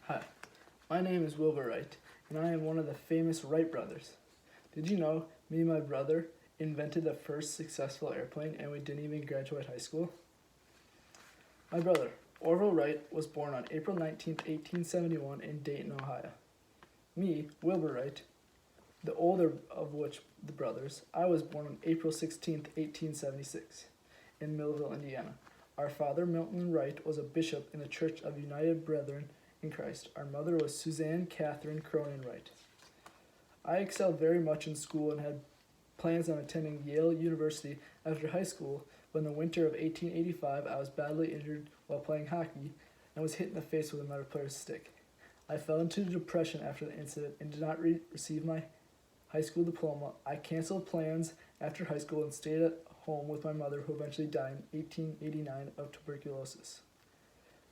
Hi, my name is Wilbur Wright, and I am one of the famous Wright brothers. Did you know me and my brother invented the first successful airplane and we didn't even graduate high school? My brother, Orville Wright, was born on April 19th, 1871 in Dayton, Ohio. Me, Wilbur Wright, the older of which the brothers, I was born on April 16th, 1876 in Millville, Indiana. Our father, Milton Wright, was a bishop in the Church of United Brethren in Christ. Our mother was Suzanne Catherine Cronin Wright. I excelled very much in school and had plans on attending Yale University after high school, but in the winter of 1885 I was badly injured while playing hockey and was hit in the face with another player's stick. I fell into depression after the incident and did not receive my high school diploma. I canceled plans after high school and stayed at home with my mother, who eventually died in 1889 of tuberculosis.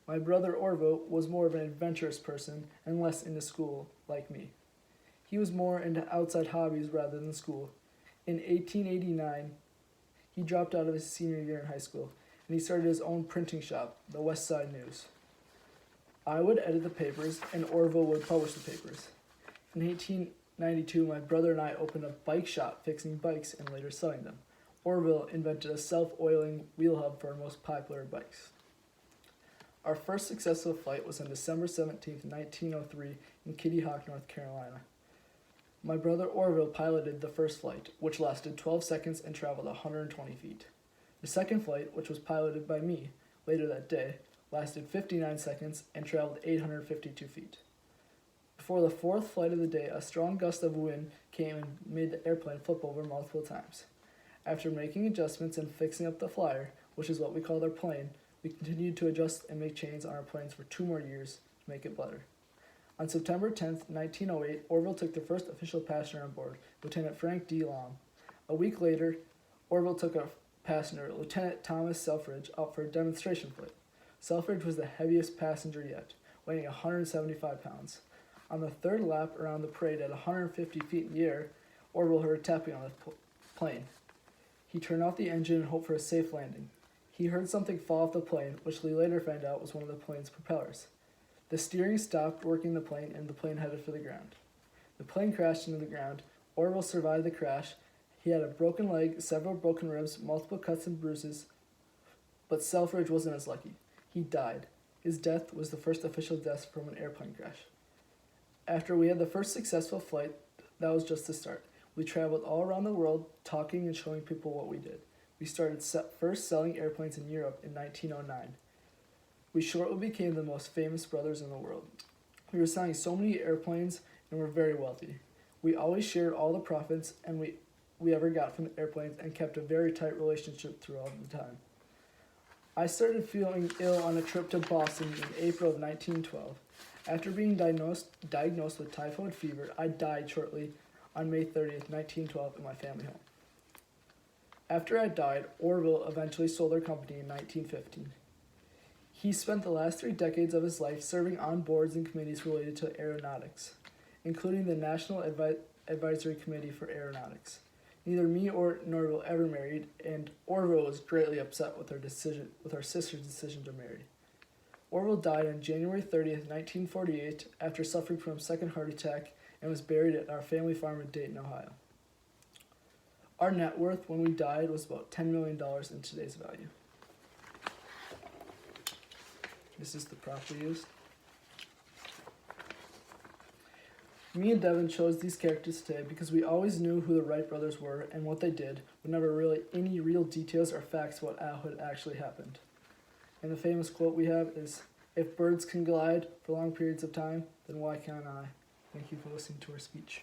My brother Orville was more of an adventurous person and less into school, like me. He was more into outside hobbies rather than school. In 1889, he dropped out of his senior year in high school, and he started his own printing shop, the West Side News. I would edit the papers, and Orville would publish the papers. In 1892, my brother and I opened a bike shop fixing bikes and later selling them. Orville invented a self-oiling wheel hub for our most popular bikes. Our first successful flight was on December 17th, 1903 in Kitty Hawk, North Carolina. My brother Orville piloted the first flight, which lasted 12 seconds and traveled 120 feet. The second flight, which was piloted by me later that day, lasted 59 seconds and traveled 852 feet. Before the fourth flight of the day, a strong gust of wind came and made the airplane flip over multiple times. After making adjustments and fixing up the flyer, which is what we called our plane, we continued to adjust and make changes on our planes for 2 more years to make it better. On September 10th, 1908, Orville took the first official passenger on board, Lieutenant Frank D. Long. A week later, Orville took a passenger, Lieutenant Thomas Selfridge, out for a demonstration flight. Selfridge was the heaviest passenger yet, weighing 175 pounds. On the third lap around the parade at 150 feet in the air, Orville heard tapping on the plane. He turned off the engine and hoped for a safe landing. He heard something fall off the plane, which we later found out was one of the plane's propellers. The steering stopped working the plane, and the plane headed for the ground. The plane crashed into the ground. Orville survived the crash. He had a broken leg, several broken ribs, multiple cuts and bruises, but Selfridge wasn't as lucky. He died. His death was the first official death from an airplane crash. After we had the first successful flight, that was just the start. We traveled all around the world, talking and showing people what we did. We started first selling airplanes in Europe in 1909. We shortly became the most famous brothers in the world. We were selling so many airplanes and were very wealthy. We always shared all the profits and we ever got from the airplanes and kept a very tight relationship throughout the time. I started feeling ill on a trip to Boston in April of 1912. After being diagnosed with typhoid fever, I died shortly on May 30th, 1912 in my family home. After I died, Orville eventually sold our company in 1915. He spent the last 3 decades of his life serving on boards and committees related to aeronautics, including the National Advisory Committee for Aeronautics. Neither me or Orville ever married, and Orville was greatly upset with our sister's decision to marry. Orville died on January 30th, 1948, after suffering from a second heart attack, and was buried at our family farm in Dayton, Ohio. Our net worth when we died was about $10 million in today's value. This is the prop we used. Me and Devon chose these characters today because we always knew who the Wright brothers were and what they did, but never really any real details or facts about how it actually happened. And the famous quote we have is, "If birds can glide for long periods of time, then why can't I?" Thank you for listening to our speech.